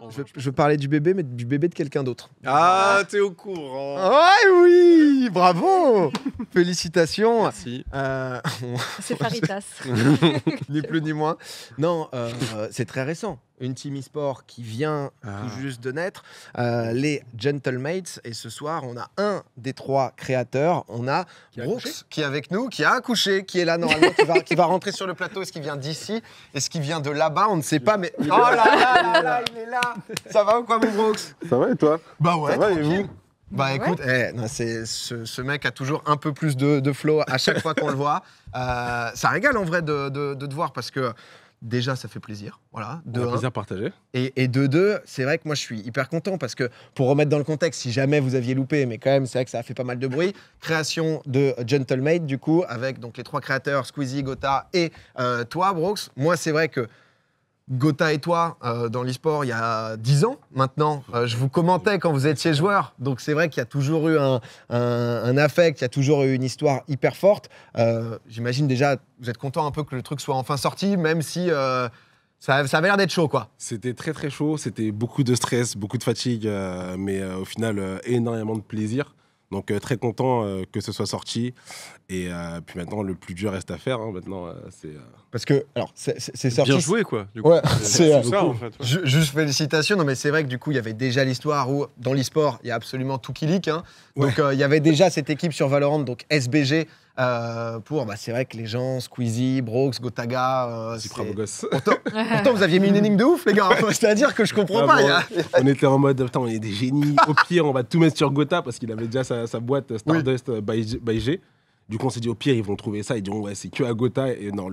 Je parlais du bébé, mais du bébé de quelqu'un d'autre. Ah, t'es au courant. Ouais, oui, bravo. Félicitations. Merci. C'est Faritas. Ni plus ni moins. Non, c'est très récent. Une team e-sport qui vient tout juste de naître, les Gentlemates. Et ce soir, on a un des 3 créateurs. On a Brooks qui est avec nous, qui a accouché, qui est là normalement, qui va rentrer sur le plateau. Est-ce qu'il vient d'ici? Est-ce qu'il vient de là-bas? On ne sait pas, mais... Oh là là, là, il est là. Ça va ou quoi, mon Brooks? Ça va et toi? Bah ouais, ça va et tranquille. vous? Bah écoute, non, ce mec a toujours un peu plus de flow à chaque fois qu'on le voit. Ça régale en vrai de te voir parce que déjà ça fait plaisir. Voilà, Un plaisir partagé. et de 2, c'est vrai que moi je suis hyper content parce que pour remettre dans le contexte, si jamais vous aviez loupé, mais quand même c'est vrai que ça a fait pas mal de bruit, création de Gentlemate du coup avec donc les 3 créateurs, Squeezie, Gotha et toi Brooks. Moi c'est vrai que Gotha et toi, dans l'e-sport, il y a 10 ans maintenant, je vous commentais quand vous étiez joueur. Donc c'est vrai qu'il y a toujours eu un affect, il y a toujours eu une histoire hyper forte. J'imagine déjà, vous êtes content un peu que le truc soit enfin sorti, même si ça avait l'air d'être chaud, quoi. C'était très très chaud, c'était beaucoup de stress, beaucoup de fatigue, mais au final énormément de plaisir. Donc très content que ce soit sorti. Et puis maintenant, le plus dur reste à faire. Hein. Maintenant, c'est... Parce que, alors, c'est sorti... Bien joué, quoi. Du coup. Ouais, C'est ça, en fait. Ouais. Juste félicitations. Non, mais c'est vrai que du coup, il y avait déjà l'histoire où, dans l'e-sport, il y a absolument tout qui leak. Hein. Donc, il y avait déjà cette équipe sur Valorant, donc SBG, pour, c'est vrai que les gens, Squeezie, Brooks, Gotaga... c'est bravo gosse. Pourtant, vous aviez mis une énigme de ouf, les gars. C'est-à-dire que je comprends pas. Bon, on était en mode, putain, on est des génies. Au pire, on va tout mettre sur Gotha parce qu'il avait déjà sa boîte Stardust by G. Du coup, on s'est dit, au pire, ils vont trouver ça. Ils diront, ouais, c'est que à Gotha. Et non,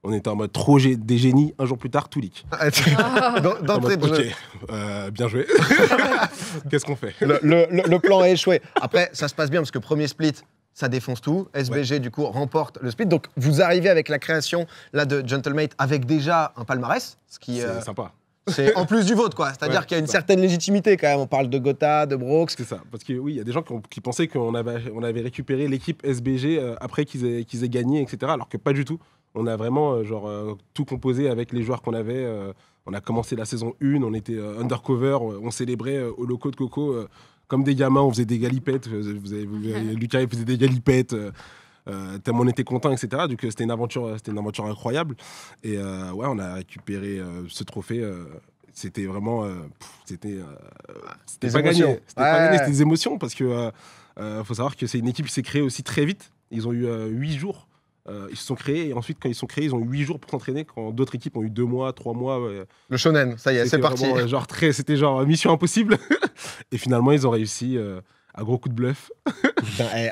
on était en mode trop des génies. Un jour plus tard, tout leak. D'entrée de jeu. Ok, bien joué. Qu'est-ce qu'on fait? Le plan a échoué. Après, ça se passe bien parce que premier split, ça défonce tout. SBG, du coup, remporte le split. Donc, vous arrivez avec la création là, de Gentlemate avec déjà un palmarès. Ce qui, c'est sympa. C'est en plus du vôtre, quoi. C'est-à-dire qu'il y a une certaine légitimité quand même. On parle de Gotha, de Brooks. C'est ça. Parce que oui, il y a des gens qui pensaient qu'on avait récupéré l'équipe SBG après qu'ils aient gagné, etc. Alors que pas du tout. On a vraiment tout composé avec les joueurs qu'on avait. On a commencé la saison 1, on était undercover, on célébrait au loco de Coco comme des gamins, on faisait des galipettes. Lucas faisait des galipettes. Tellement on était contents, etc. Donc c'était une aventure incroyable. Et on a récupéré ce trophée. C'était vraiment, c'était pas gagné. C'était pas gagné, c'était des émotions parce que faut savoir que c'est une équipe qui s'est créée aussi très vite. Ils ont eu 8 jours. Ils se sont créés et ensuite quand ils sont créés, ils ont eu 8 jours pour s'entraîner. Quand d'autres équipes ont eu 2 mois, 3 mois. Le shonen, ça y est, c'est parti. C'était genre mission impossible. Et finalement, ils ont réussi. Un gros coup de bluff.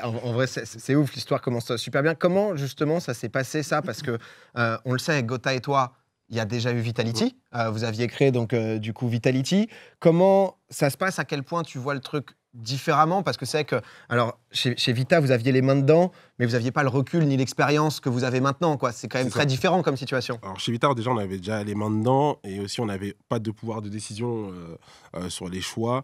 En vrai, c'est ouf, l'histoire commence super bien. Comment, justement, ça s'est passé, ça? Parce que, on le sait, avec Gotha et toi, il y a déjà eu Vitality. Vous aviez créé, donc, du coup, Vitality. Comment ça se passe? À quel point tu vois le truc différemment? Parce que c'est vrai que, alors, chez Vita, vous aviez les mains dedans, mais vous n'aviez pas le recul ni l'expérience que vous avez maintenant, quoi. C'est quand même très différent comme situation. Alors, chez Vita, déjà, on avait déjà les mains dedans et aussi, on n'avait pas de pouvoir de décision sur les choix.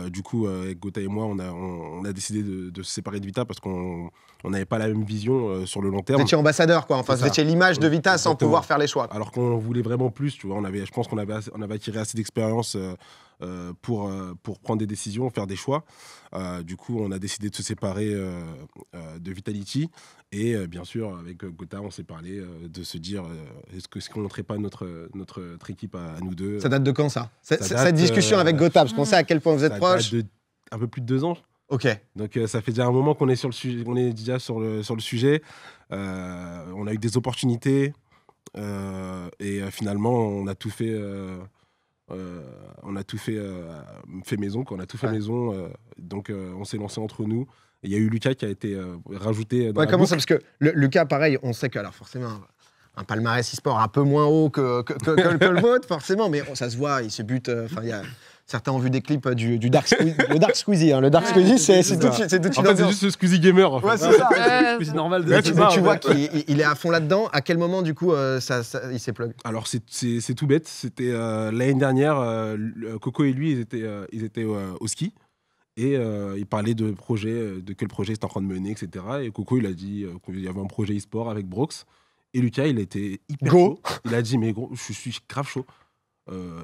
Du coup, avec Gotha et moi, on a décidé de se séparer de Vita parce qu'on n'avait pas la même vision sur le long terme. Vous étiez ambassadeur, quoi. Enfin, vous étiez l'image de Vita sans pouvoir faire les choix. Alors qu'on voulait vraiment plus, tu vois. Je pense qu'on avait acquis assez d'expérience pour prendre des décisions, faire des choix. Du coup, on a décidé de se séparer de Vitality. Et bien sûr, avec Gotha, on s'est parlé de se dire est-ce qu'on ne montrait pas notre équipe à nous deux? Ça date de quand, ça cette discussion avec Gotha, parce qu'on sait à quel point vous êtes proches. Ça date un peu plus de 2 ans. Ok. Donc ça fait déjà un moment qu'on est sur le sujet, on est déjà sur le sujet. On a eu des opportunités et finalement on a tout fait. On a tout fait maison, on a tout fait maison. Donc on s'est lancé entre nous. Il y a eu Lucas qui a été rajouté. Dans la comment boucle. ça? Parce que Lucas, pareil, on sait que, alors forcément, un palmarès e-sport un peu moins haut que le vôtre, forcément, mais ça se voit, il se bute. Certains ont vu des clips du Dark Squeezie. Le Dark Squeezie, le Dark Squeezie, c'est tout de suite. En fait, c'est juste le Squeezie gamer. En fait. Ouais, c'est ça. C'est normal. Tu vois qu'il est à fond là-dedans. À quel moment, du coup, il s'est plug? Alors, c'est tout bête. C'était l'année dernière, Coco et lui, ils étaient au ski. Et il parlait de quel projet c'était en train de mener, etc. Et Coco, il a dit qu'il y avait un projet e-sport avec Brooks. Et Lucas, il était hyper chaud. Il a dit, mais gros, je suis grave chaud.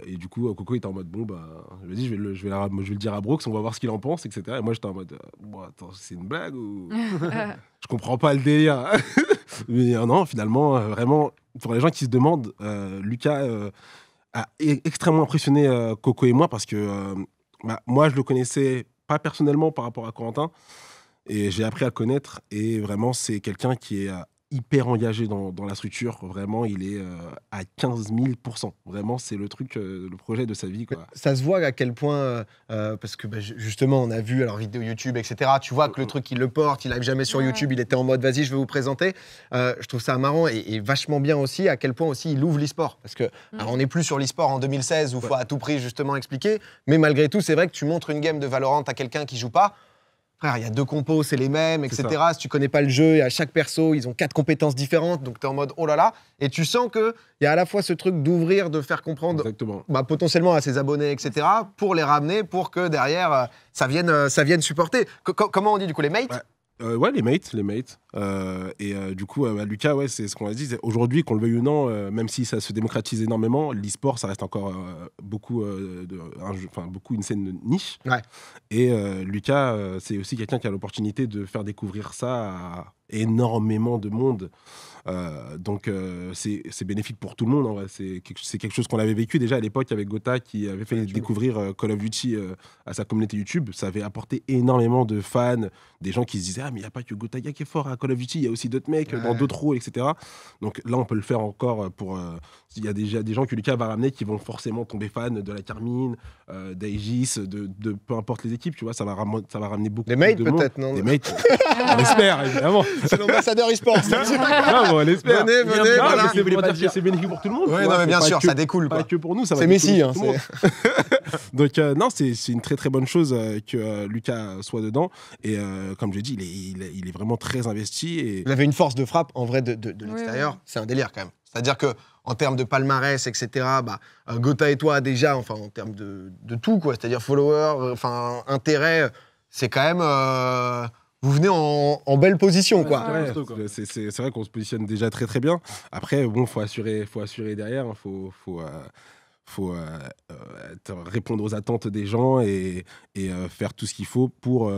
Et du coup, Coco était en mode bon, bah, je lui ai dit, je vais le dire à Brooks, on va voir ce qu'il en pense, etc. Et moi, j'étais en mode bon, attends, c'est une blague ou. Je comprends pas le délire. Mais non, finalement, vraiment, pour les gens qui se demandent, Lucas a extrêmement impressionné Coco et moi parce que moi, je le connaissais pas personnellement par rapport à Corentin. Et j'ai appris à le connaître. Et vraiment, c'est quelqu'un qui est hyper engagé dans la structure. Vraiment, il est à 15 000%. Vraiment, c'est le truc, le projet de sa vie, quoi. Ça se voit à quel point, parce que justement, on a vu alors vidéo YouTube, etc. Tu vois que le truc, il le porte, il n'arrive jamais sur YouTube, il était en mode vas-y, je vais vous présenter. Je trouve ça marrant et vachement bien aussi à quel point aussi il ouvre l'e-sport. Parce que alors, on n'est plus sur l'e-sport en 2016 où il faut à tout prix justement expliquer. Mais malgré tout, c'est vrai que tu montres une game de Valorant à quelqu'un qui joue pas. Frère, il y a 2 compos, c'est les mêmes, etc. Si tu connais pas le jeu, et à chaque perso, ils ont 4 compétences différentes, donc tu es en mode oh là là. Et tu sens qu'il y a à la fois ce truc d'ouvrir, de faire comprendre potentiellement à ses abonnés, etc., pour les ramener, pour que derrière, ça vienne supporter. Comment on dit du coup, les mates? Ouais, les mates. Du coup, Lucas, ouais, c'est ce qu'on a dit. Aujourd'hui, qu'on le veuille ou non, même si ça se démocratise énormément, l'e-sport, ça reste encore beaucoup une scène de niche. Ouais. Et Lucas, c'est aussi quelqu'un qui a l'opportunité de faire découvrir ça à énormément de monde. Donc c'est bénéfique pour tout le monde en vrai. C'est quelque chose qu'on avait vécu déjà à l'époque avec Gotha qui avait fait découvrir Call of Duty à sa communauté YouTube. Ça avait apporté énormément de fans, des gens qui se disaient ah mais il n'y a pas que Gotaga qui est fort à Call of Duty, il y a aussi d'autres mecs dans d'autres rôles, etc. Donc là on peut le faire encore pour il y a déjà des gens que Lucas va ramener qui vont forcément tomber fans de la Carmine, d'Aegis, de peu importe les équipes, tu vois, ça va ramener beaucoup de monde. Les mates peut-être, non? Les mates, on espère évidemment. C'est l'ambassadeur e-sport. Non, on espère. Venez, voilà. C'est pour dire que c'est bénéfique pour tout le monde. Oui, non, mais bien sûr, ça découle. Pas que pour nous, ça va. C'est Messi. Hein, donc non, c'est une très très bonne chose que Lucas soit dedans. Et comme je dis, il est vraiment très investi. Et... Vous avez une force de frappe en vrai de l'extérieur. C'est un délire quand même. C'est-à-dire que en termes de palmarès, etc., Gotha et toi déjà, enfin en termes de tout, quoi. C'est-à-dire followers, enfin intérêt, c'est quand même. Vous venez en belle position, quoi. Ouais, c'est vrai qu'on se positionne déjà très très bien. Après, bon, faut assurer derrière. Faut répondre aux attentes des gens et faire tout ce qu'il faut pour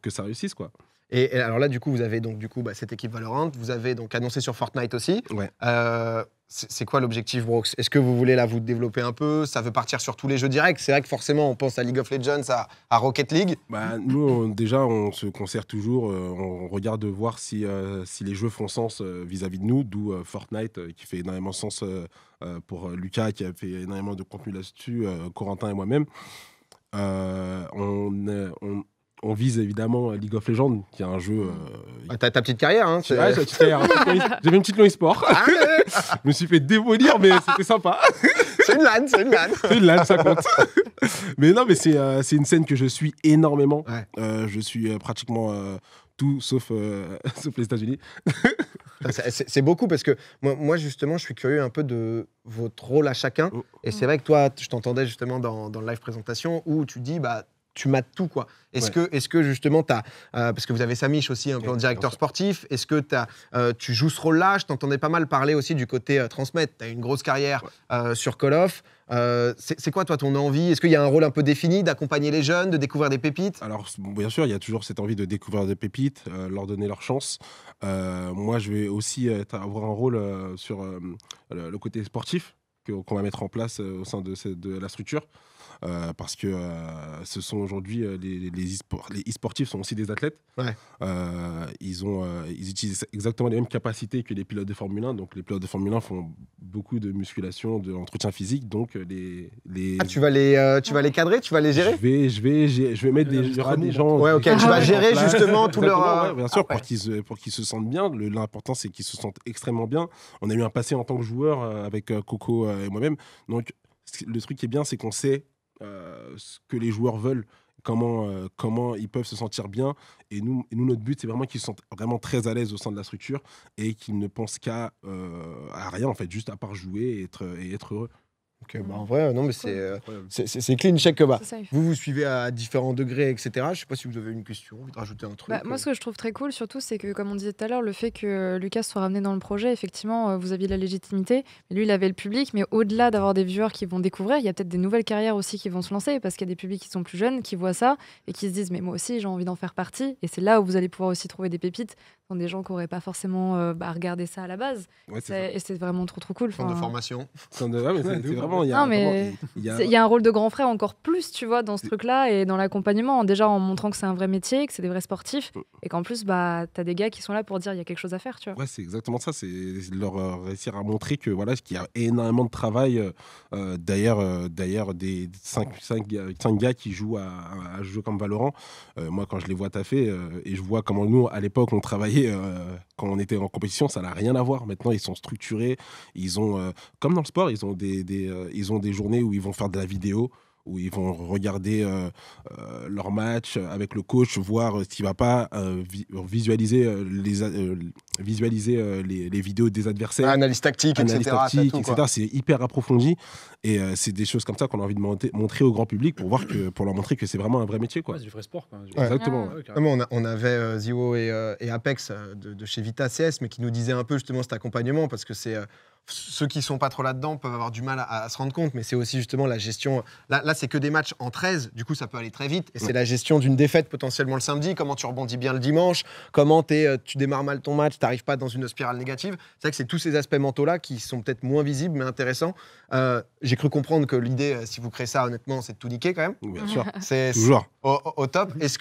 que ça réussisse, quoi. Et alors là, du coup, vous avez donc cette équipe Valorant. Vous avez donc annoncé sur Fortnite aussi. Ouais. C'est quoi l'objectif, Brooks? Est-ce que vous voulez là vous développer un peu? Ça veut partir sur tous les jeux directs? C'est vrai que forcément, on pense à League of Legends, à Rocket League. Nous, déjà, on se concerte toujours. On regarde voir si les jeux font sens vis-à-vis de nous. D'où Fortnite, qui fait énormément de sens pour Lucas, qui a fait énormément de contenu là-dessus, Corentin et moi-même. On vise évidemment League of Legends, qui est un jeu. T'as ta petite carrière, hein? Ouais, j'ai une petite carrière. J'avais une petite e-sport. Je me suis fait démolir, mais c'était sympa. C'est une LAN. C'est une LAN, ça compte. Mais non, mais c'est une scène que je suis énormément. Ouais. Je suis pratiquement tout sauf les États-Unis. C'est beaucoup parce que moi, justement, je suis curieux un peu de votre rôle à chacun. Et c'est vrai que toi, je t'entendais justement dans le live présentation où tu dis, tu mates tout, quoi. Est-ce que justement, parce que vous avez Samish aussi, un peu en directeur sportif, est-ce que tu joues ce rôle-là? Je t'entendais pas mal parler aussi du côté transmettre. Tu as une grosse carrière sur Call of. C'est quoi, toi, ton envie? Est-ce qu'il y a un rôle un peu défini d'accompagner les jeunes, de découvrir des pépites? Alors, bien sûr, il y a toujours cette envie de découvrir des pépites, leur donner leur chance. Moi, je vais aussi avoir un rôle sur le côté sportif qu'on va mettre en place au sein de la structure. Parce que ce sont aujourd'hui les e-sportifs sont aussi des athlètes. Ouais. Ils utilisent exactement les mêmes capacités que les pilotes de Formule 1. Donc les pilotes de Formule 1 font beaucoup de musculation, de l'entretien physique. Donc tu vas les cadrer, tu vas les gérer? Je vais mettre des gens. Ouais, ok. Tu vas gérer justement tout leur. Bien sûr, pour qu'ils se sentent bien. L'important c'est qu'ils se sentent extrêmement bien. On a eu un passé en tant que joueur avec Coco et moi-même. Donc le truc qui est bien, c'est qu'on sait ce que les joueurs veulent, comment ils peuvent se sentir bien. Et nous, notre but, c'est vraiment qu'ils se sentent vraiment très à l'aise au sein de la structure et qu'ils ne pensent à rien, en fait, juste à part jouer et être heureux. Ok, bah en vrai, non, mais c'est clean. Je sais que vous suivez à différents degrés, etc. Je ne sais pas si vous avez une question, envie de rajouter un truc. Moi, ce que je trouve très cool, surtout, c'est que, comme on disait tout à l'heure, le fait que Lucas soit ramené dans le projet, effectivement, vous aviez la légitimité. Mais lui, il avait le public. Mais au-delà d'avoir des viewers qui vont découvrir, il y a peut-être des nouvelles carrières aussi qui vont se lancer parce qu'il y a des publics qui sont plus jeunes, qui voient ça et qui se disent mais moi aussi, j'ai envie d'en faire partie. Et c'est là où vous allez pouvoir aussi trouver des pépites dans des gens qui n'auraient pas forcément regardé ça à la base. Et c'est vraiment trop cool. Centre de formation. C'est vraiment, il y a un rôle de grand frère encore plus, tu vois, dans ce truc-là et dans l'accompagnement. Déjà en montrant que c'est un vrai métier, que c'est des vrais sportifs et qu'en plus, t'as des gars qui sont là pour dire il y a quelque chose à faire, tu vois. Ouais, c'est exactement ça. C'est leur réussir à montrer que voilà, qu'il y a énormément de travail derrière des 5 gars qui jouent à jeux comme Valorant. Moi, quand je les vois taffer et je vois comment nous, à l'époque, on travaillait quand on était en compétition, ça n'a rien à voir. Maintenant, ils sont structurés. Ils ont, comme dans le sport, ils ont des journées où ils vont faire de la vidéo, où ils vont regarder leur match avec le coach, voir ce qui ne va pas, visualiser les vidéos des adversaires. Analyse tactique, etc. C'est hyper approfondi. Et c'est des choses comme ça qu'on a envie de montrer au grand public pour leur montrer que c'est vraiment un vrai métier. C'est du vrai sport. Quoi. Exactement. On avait Zio et Apex de chez Vita CS, mais qui nous disaient un peu justement cet accompagnement, parce que c'est... ceux qui sont pas trop là-dedans peuvent avoir du mal à se rendre compte, mais c'est aussi justement la gestion. Là, c'est que des matchs en 13, du coup, ça peut aller très vite. Et c'est la gestion d'une défaite potentiellement le samedi, comment tu rebondis bien le dimanche, comment tu démarres mal ton match, tu n'arrives pas dans une spirale négative. C'est vrai que c'est tous ces aspects mentaux-là qui sont peut-être moins visibles, mais intéressants. J'ai cru comprendre que l'idée, si vous créez ça, honnêtement, c'est de tout niquer quand même. Bien sûr. C'est toujours au top. Est-ce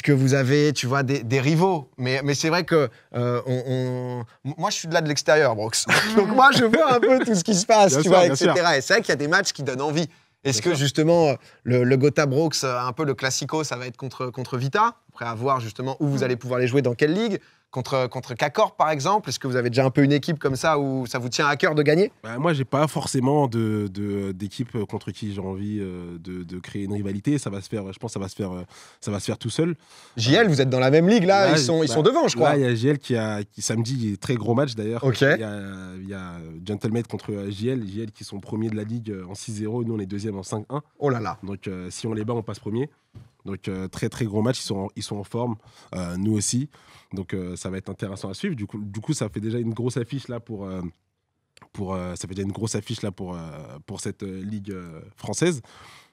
que vous avez, tu vois, des rivaux, mais c'est vrai que moi, je suis de là de l'extérieur, Brox. Donc moi, je vois un peu tout ce qui se passe, bien tu sûr, vois, bien etc. sûr. Et c'est vrai qu'il y a des matchs qui donnent envie. Est-ce que justement, le Gotha Brox, un peu le classico, ça va être contre Vita, après à voir justement où vous allez pouvoir les jouer, dans quelle ligue, contre K-Corp par exemple? Est-ce que vous avez déjà un peu une équipe comme ça où ça vous tient à cœur de gagner? Moi, j'ai pas forcément d'équipe contre qui j'ai envie de créer une rivalité. Ça va se faire, je pense, que ça va se faire tout seul. JL, vous êtes dans la même ligue là, ils sont devant, je crois. Là, il y a JL qui samedi, très gros match d'ailleurs. Okay. Il y a Gentleman contre JL qui sont premiers de la ligue en 6-0, nous on est deuxième en 5-1. Oh là là. Donc si on les bat, on passe premier. Donc très très gros match, ils sont en forme, nous aussi. Donc ça va être intéressant à suivre. Du coup, ça fait déjà une grosse affiche là pour cette ligue française.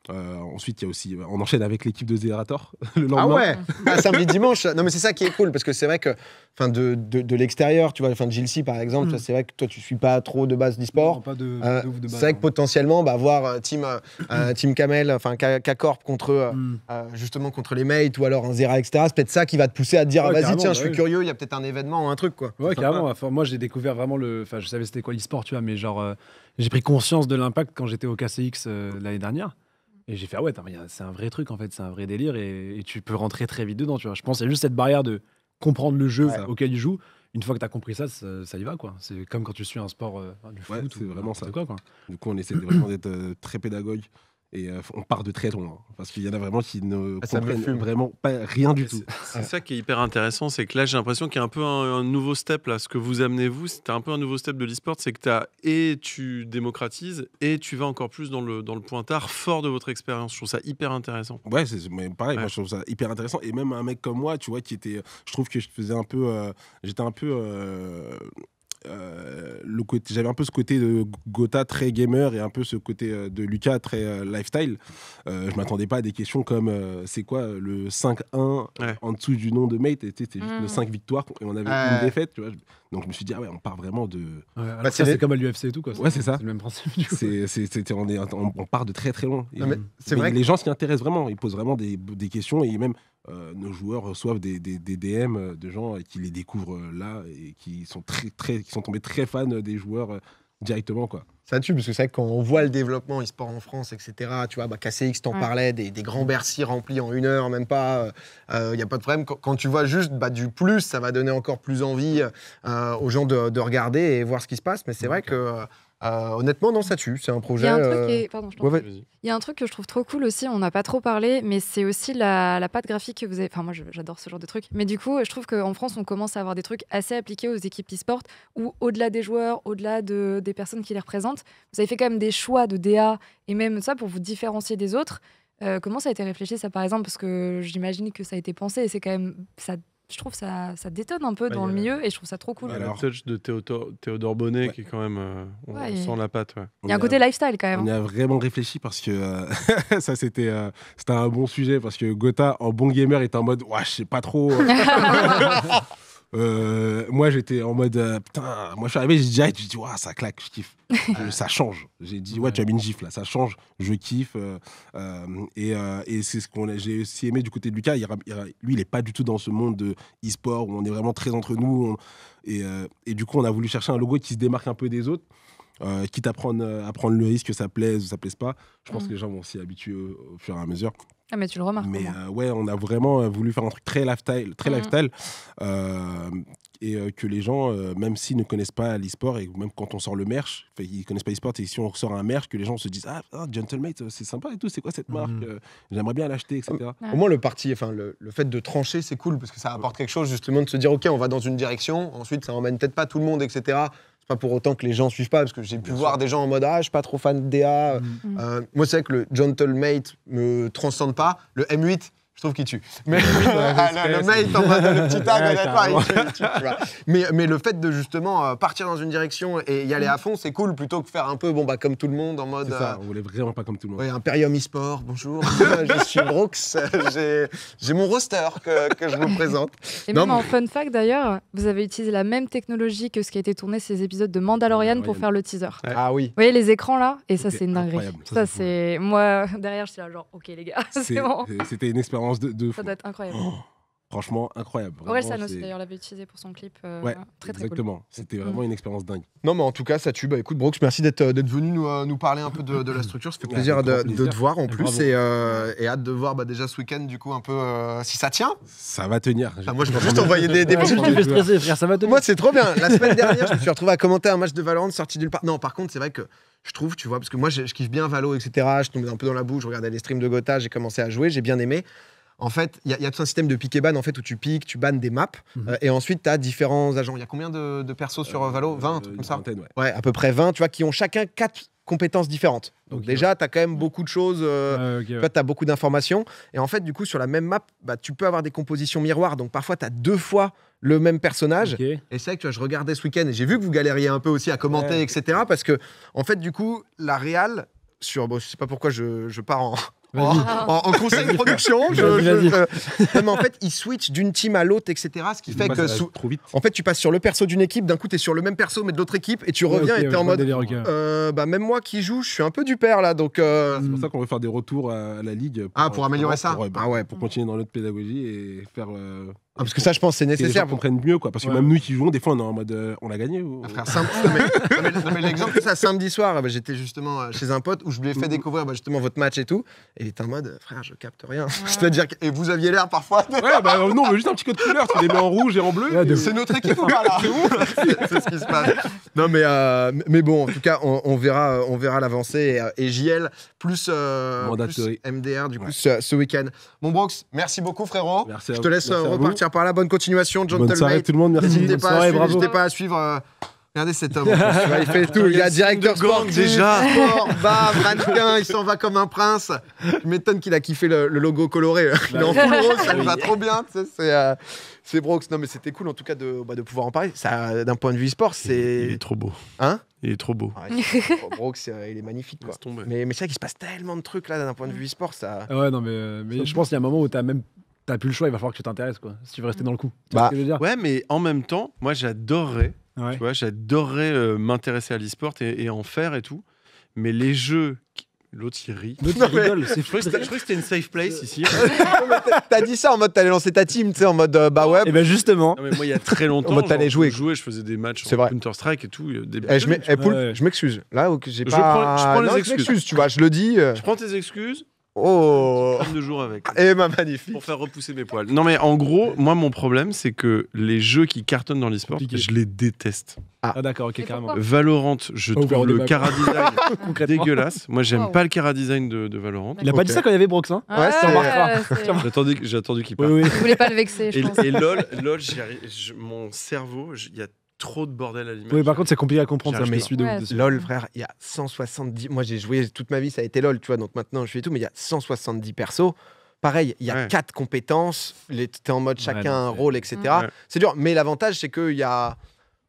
Ensuite, il y a aussi, on enchaîne avec l'équipe de Zerator le lendemain. Ah ouais, samedi, dimanche. Non, mais c'est ça qui est cool, parce que c'est vrai que de l'extérieur, tu vois, de GLC par exemple, c'est vrai que toi, tu suis pas trop de base d'e-sport. Pas de ouf de base. C'est vrai que potentiellement, voir Team Camel, enfin K-Corp contre les mates ou alors un Zera, etc. C'est peut-être ça qui va te pousser à te dire vas-y, tiens, je suis curieux, il y a peut-être un événement ou un truc, quoi. Ouais, carrément. Enfin, moi, j'ai découvert vraiment je savais c'était quoi l'e-sport, tu vois, mais genre, j'ai pris conscience de l'impact quand j'étais au KCX l'année dernière. Et j'ai fait, c'est un vrai truc en fait, c'est un vrai délire et tu peux rentrer très vite dedans, tu vois. Je pense qu'il y a juste cette barrière de comprendre le jeu auquel il joue. Une fois que tu as compris ça y va, quoi. C'est comme quand tu suis un sport du foot. C'est vraiment ça. Quoi. Du coup, on essaie vraiment d'être très pédagogue. Et on part de très loin, parce qu'il y en a vraiment qui ne comprennent vraiment pas rien du tout. C'est ça qui est hyper intéressant, c'est que là j'ai l'impression qu'il y a un peu un nouveau step là. Ce que vous amenez vous, c'est un peu un nouveau step de l'e-sport, c'est que tu démocratises et tu vas encore plus dans le pointard fort de votre expérience. Je trouve ça hyper intéressant. Ouais, mais pareil, moi je trouve ça hyper intéressant. Et même un mec comme moi, tu vois, je trouve que je faisais un peu, j'étais un peu j'avais un peu ce côté de Gotha très gamer et un peu ce côté de Lucas très lifestyle. Je m'attendais pas à des questions comme c'est quoi le 5-1 en dessous du nom de mate, c'était juste le 5 victoires et on avait une défaite, tu vois. Donc je me suis dit on part vraiment de c'est comme à l'UFC et tout, quoi. Ouais, c'est ça. C'est le même principe, du coup. On part de très très loin. C'est vrai les gens s'y intéressent vraiment, ils posent vraiment des questions et même nos joueurs reçoivent des DM de gens qui les découvrent là et qui sont qui sont tombés très fans des joueurs directement, quoi. Ça tue, parce que c'est vrai que quand on voit le développement e-sport en France, etc., tu vois, KCX t'en parlait, des grands Bercy remplis en 1 heure, même pas, il n'y a pas de problème. Quand tu vois juste du plus, ça va donner encore plus envie aux gens de regarder et voir ce qui se passe. Mais c'est vrai que Honnêtement, non, ça tue. C'est un Il y projet. a un truc pardon, je t'en Ouais, prie. ouais. Vas-y. Il y a un truc que je trouve trop cool aussi, on n'a pas trop parlé, mais c'est aussi la patte graphique que vous avez. Enfin, moi, j'adore ce genre de trucs. Mais du coup, je trouve qu'en France, on commence à avoir des trucs assez appliqués aux équipes e-sport, où au-delà des joueurs, au-delà des personnes qui les représentent, vous avez fait quand même des choix de DA et même ça pour vous différencier des autres. Comment ça a été réfléchi, ça, par exemple? Parce que j'imagine que ça a été pensé et c'est quand même. Je trouve ça détonne un peu Bah, dans il y le a- milieu et je trouve ça trop cool. Il y a Alors- le touch de Théodore Bonnet Ouais. qui est quand même. On Ouais, sent la patte. Ouais. Il y a un côté lifestyle quand même. On y a vraiment réfléchi parce que ça c'était un bon sujet parce que Gotha en bon gamer était en mode ouais je sais pas trop. Moi j'étais en mode putain, moi je suis arrivé, j'ai dit direct, j'ai dit ça claque, je kiffe. Ça change. J'ai dit ouais tu as mis une gifle là, ça change, je kiffe et c'est ce j'ai aussi aimé du côté de Lucas. Lui il est pas du tout dans ce monde de e-sport où on est vraiment très entre nous et du coup on a voulu chercher un logo qui se démarque un peu des autres. Quitte à prendre le risque que ça plaise ou ça plaise pas. Je pense que les gens vont s'y habituer au fur et à mesure. Ah, mais tu le remarques. Mais comment. ouais, on a vraiment voulu faire un truc très lifestyle, et que les gens, même s'ils ne connaissent pas l'e-sport, et même quand on sort le merch, ils connaissent pas l'e-sport, et si on sort un merch, que les gens se disent Gentlemate, c'est sympa et tout, c'est quoi cette marque J'aimerais bien l'acheter, etc. Ouais. Au moins, le fait de trancher, c'est cool parce que ça apporte quelque chose, justement, de se dire, OK, on va dans une direction, ensuite, ça emmène peut-être pas tout le monde, etc. C'est pas pour autant que les gens suivent pas, parce que j'ai pu voir des gens en mode, je suis pas trop fan de DA. Moi, c'est vrai que le Gentlemate me transcende pas. Le M8, je trouve qu'il tue. Mais le mate en mode le petit tag, honnêtement, il tue, tu vois. Mais le fait de justement partir dans une direction et y aller à fond, c'est cool plutôt que faire un peu comme tout le monde en mode. C'est ça, on voulait vraiment pas comme tout le monde. Ouais, Imperium eSport, bonjour, je suis Brooks, j'ai mon roster que je vous présente. Et Non, même en mais- fun fact d'ailleurs, vous avez utilisé la même technologie que ce qui a été tourné ces épisodes de Mandalorian pour faire le teaser. Ouais. Ah oui. Vous voyez les écrans là? Et ça, C'était c'est une dinguerie. incroyable. Ça, c'est. Moi, derrière, j'étais là, genre, ok, les gars, c'est bon. C'était une expérience de fou. Ça doit être incroyable. Franchement, incroyable. Aurel Vraiment, San aussi, c'est- d'ailleurs, l'avait utilisé pour son clip. Ouais, très, très cool. exactement. C'était vraiment une expérience dingue. Non, mais en tout cas, ça tue. Bah écoute, Brooks, merci d'être venu nous parler un peu de la structure. Ça fait Ouais, plaisir avec grand de plaisir. te voir en Et plus bravo. et hâte de voir déjà ce week-end, du coup, un peu si ça tient. Ça va tenir. Moi, je peux juste envoyer des Ouais, petits tu fais stresser, frère, ça va te Moi, c'est trop bien. La semaine dernière, je me suis retrouvé à commenter un match de Valorant sorti nulle part. Non, par contre, c'est vrai que je trouve, tu vois, parce que moi, je kiffe bien Valo, etc. Je tombais un peu dans la boue, je regardais les streams de Gotha, j'ai commencé à jouer, j'ai bien aimé. En fait, il y a tout un système de pick et ban en fait, où tu piques, tu bannes des maps, et ensuite, tu as différents agents. Il y a combien de persos sur Valo 20, un truc comme ça Vingtaine, ouais. Ouais, à peu près 20, tu vois, qui ont chacun 4 compétences différentes. Donc Ok, déjà, tu as quand même beaucoup de choses, Ok, tu ouais. vois, tu as beaucoup d'informations. Et en fait, du coup, sur la même map, tu peux avoir des compositions miroirs. Donc parfois, tu as 2 fois le même personnage. Ok. Et c'est vrai que tu vois, je regardais ce week-end et j'ai vu que vous galériez un peu aussi à commenter, Ouais. etc. Parce que, en fait, du coup, la réal, bon, je sais pas pourquoi je pars en Vas-y. conseil de production. Vas-y. Non, mais en fait, ils switchent d'une team à l'autre, etc. Ce qui fait Moi, que ça va trop vite. en fait, tu passes sur le perso d'une équipe, d'un coup, tu es sur le même perso, mais de l'autre équipe, et tu reviens Ok, et tu es en ouais, mode. délire, ok. Même moi qui joue, je suis un peu du père là, donc. C'est pour ça qu'on veut faire des retours à la ligue. Pour améliorer ça. Ah ouais. Pour continuer dans notre pédagogie et faire. Parce que ça, je pense, c'est que les gens nécessaire. comprennent mieux, quoi. Parce que Ouais. même nous qui jouons, des fois, on est en mode on l'a gagné ou. Ah, frère, non, mais l'exemple, c'est ça, samedi soir, j'étais justement chez un pote où je lui ai fait découvrir justement votre match et tout. Et il était en mode, frère, je capte rien. C'est-à-dire que. Et vous aviez l'air parfois. Ouais, bah non, on veut juste un petit code de couleur. Tu les mets en rouge et en bleu. Ouais, de et- fou. C'est notre équipe ou pas là C'est ce qui se passe. Non mais bon, en tout cas, on verra l'avancée et JL plus Mandatory. MDR du coup Ouais. ce week-end. Bon Brooks, merci beaucoup frérot. Merci à Je vous. te laisse Merci à vous. repartir par là. Bonne continuation, Bonne soirée Gentlemate. tout le monde. Merci. N'hésitez Bonne pas, soirée, bravo. n'hésitez pas à suivre. Regardez cet homme, en plus, tu vois, il fait tout. Il a directeur de gang, sportif, déjà. sport, bam, mannequin, il s'en va comme un prince. Je m'étonne qu'il a kiffé le logo coloré. Il est en full rose, ça lui va trop bien. Tu sais, c'est Brooks. Non, mais c'était cool en tout cas de pouvoir en parler. Ça, d'un point de vue sport, Il c'est. est trop beau. Hein Il est trop beau. Brooks, il est magnifique. Quoi. Laisse tomber. Mais c'est vrai qu'il se passe tellement de trucs là d'un point de vue e-sport. Ça... Ah ouais, non, mais je pense qu'il y a un moment où t'as plus le choix, il va falloir que tu t'intéresses, quoi. Si tu veux rester dans le coup. Tu vois Bah, ce que je veux dire? Ouais, mais en même temps, moi j'adorerais, Ouais. tu vois, j'adorerais m'intéresser à l'e-sport et en faire et tout. Mais les jeux, l'autre il rit. L'autre, Non, il mais- rigole, c'est Je croyais que c'était une safe place ici. T'as dit ça en mode t'allais lancer ta team, tu sais, en mode bah ouais. Et ben justement, Non, mais moi, il y a très longtemps, En mode, t'allais jouer. je faisais des matchs C'est en vrai. Counter-Strike et tout. Poulpe, Ouais. je m'excuse. Là, ok, j'ai Je pas. prends les Non, je excuses. m'excuse, tu vois, je le dis. Je prends tes excuses, Oh. Crème de jour avec. Eh ben magnifique. Pour faire repousser mes poils. Non mais en gros, moi mon problème c'est que les jeux qui cartonnent dans l'e-sport, Compliqué. je les déteste. Ah d'accord, ok, Mais carrément. pourquoi Valorant, je Pas ouvert trouve au le débat, cara design Concrètement. dégueulasse. Moi j'aime Wow. pas le cara design de Valorant. Il a pas Ok. dit ça quand il y avait Brox, hein Ouais, c'est remarquera. J'ai attendu qu'il Oui, parte. oui. Vous voulez pas le vexer, je pense. Et LOL, mon cerveau, il y a trop de bordel à l'image. Oui, par contre, c'est compliqué à comprendre, ça, je me J'arrive suis de pas. ouf Ouais, dessus. LOL, frère, il y a 170. Moi, j'ai joué toute ma vie, ça a été LOL, tu vois. Donc maintenant, je fais tout, mais il y a 170 persos. Pareil, il y a Ouais. 4 compétences. T'es en mode Ouais, chacun non, un c'est- rôle, etc. Ouais. C'est dur. Mais l'avantage, c'est qu'il y a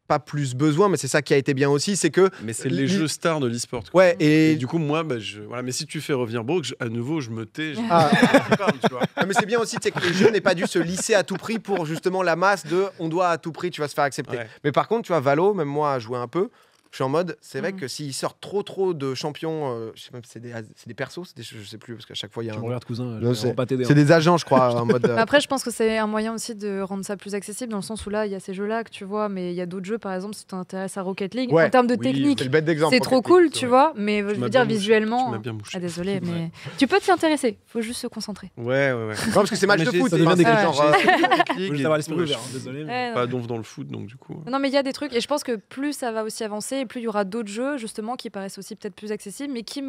pas plus besoin, mais c'est ça qui a été bien aussi, c'est que. Mais c'est les jeux stars de l'e-sport. quoi. Ouais, Et et. du coup, moi, voilà. Mais si tu fais revenir Brook, à nouveau, je me tais. Ah. Je parle, tu vois. Ah, mais c'est bien aussi, c'est que le jeu n'est pas dû se lisser à tout prix pour justement la masse de on doit à tout prix, tu vas se faire accepter. Ouais. Mais par contre, tu vois, Valo, même moi, à jouer un peu, je suis en mode, c'est vrai Mhm. que s'ils sortent trop de champions, je sais même, c'est des persos, je sais plus, parce qu'à chaque fois, il y a Tu me un. regardes, cousin, Non, je vais c'est- vraiment pas t'aider. C'est hein. des agents, je crois, en mode. Après, je pense que c'est un moyen aussi de rendre ça plus accessible, dans le sens où là, il y a ces jeux-là que tu vois, mais il y a d'autres jeux, par exemple, si tu t'intéresses à Rocket League, Ouais. en termes de Oui, technique, C'est le bête d'exemple. c'est trop Rocket cool, League, tu c'est vois, mais je Tu veux m'as dire, bien mouché. visuellement. Tu m'as bien mouché. Ah, désolé, mais tu peux t'y intéresser, faut juste se concentrer. Ouais. Non, parce que c'est match Mais de j'ai- foot. ça devient des c'est genre. Faut juste avoir l'esprit ouvert, hein, désolé. mais- Ouais, non. Pas donf dans le foot, donc du coup. Non, mais il y a des trucs, et je pense que plus ça va aussi avancer, et plus il y aura d'autres jeux, justement, qui paraissent aussi peut-être plus accessibles, mais qui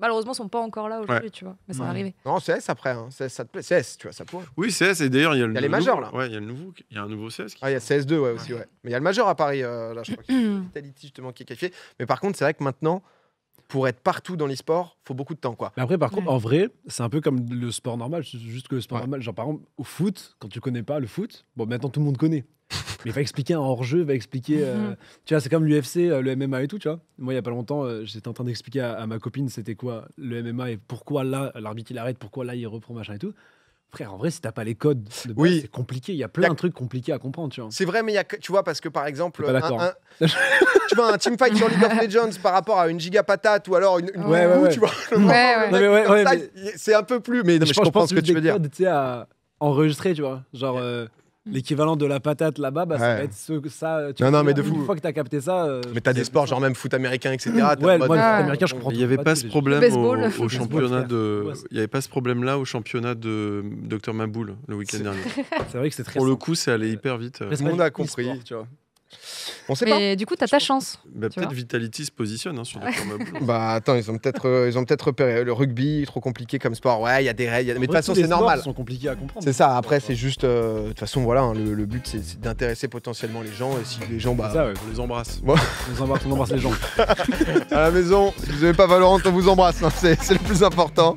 malheureusement sont pas encore là aujourd'hui, tu vois. Mais ça va Ouais. arriver. Non, CS après, hein. CS, ça te plaît. CS, tu vois, ça pourrait. Oui, CS, et d'ailleurs, il y a, Il y a les majors, là. Ouais, il y a le nouveau. Il y a un nouveau CS. Ah, il y a CS2, ouais, aussi, ouais. Mais il y a le Major à Paris, là, je crois qu'il y a Vitality, justement, qui est qualifié. Mais par contre, c'est vrai que maintenant, pour être partout dans l'e-sport, faut beaucoup de temps, quoi. Mais après, par contre, Ouais. en vrai, c'est un peu comme le sport normal. C'est juste que le sport Ouais. normal, genre par exemple, au foot, quand tu connais pas le foot, bon, maintenant tout le monde connaît. Mais il va expliquer un hors-jeu, va expliquer. Tu vois, c'est comme l'UFC, le MMA et tout, tu vois. Moi, il y a pas longtemps, j'étais en train d'expliquer à ma copine c'était quoi le MMA et pourquoi là, l'arbitre il arrête, pourquoi là il reprend, machin et tout. Frère, en vrai, si t'as pas les codes de base, Oui. c'est compliqué. Il y a plein de trucs compliqués à comprendre, tu vois. C'est vrai, mais il y a, tu vois, parce que par exemple, T'es pas d'accord, tu vois, un teamfight sur League of Legends par rapport à une giga patate ou alors une Ouais, boue, ouais. tu vois, le Ouais, moment, ouais. le Non, mais mec ouais, comme ouais, ça, mais- c'est un peu plus. Mais, non, mais je comprends ce que juste tu veux des dire. codes, tu sais, à enregistrer, tu vois. Genre, l'équivalent de la patate là-bas, bah, ça Ouais. va être ça. Tu Non, vois, non, mais de une fou. fois que t'as capté ça. Mais t'as des sports genre même foot américain, etc. t'es en Ouais, mode- moi, le Ah. foot américain, je comprends. Il n'y avait pas ce problème Baseball. au Baseball, championnat frère. de. Ouais, Il n'y avait pas ce problème-là au championnat de Dr Maboul le week-end dernier. C'est vrai que c'est très Pour le simple. coup, c'est allé hyper vite. Après, c'est Tout le pas monde a du compris. e-sport, tu vois. On sait pas. Mais du coup, t'as ta chance. Bah, Tu peut-être vois. Vitality se positionne sur Dr Maboul. Bah attends, ils ont peut-être repéré le rugby, trop compliqué comme sport. Ouais, il y a des règles, mais de toute En vrai, façon tous les c'est sports normal. sont compliqués à comprendre. C'est ça. Après c'est juste, de toute façon voilà, hein, le but c'est d'intéresser potentiellement les gens et si les gens C'est ça, ouais. On les embrasse. On embrasse les gens. à la maison, si vous n'avez pas Valorant, on vous embrasse, hein, c'est le plus important.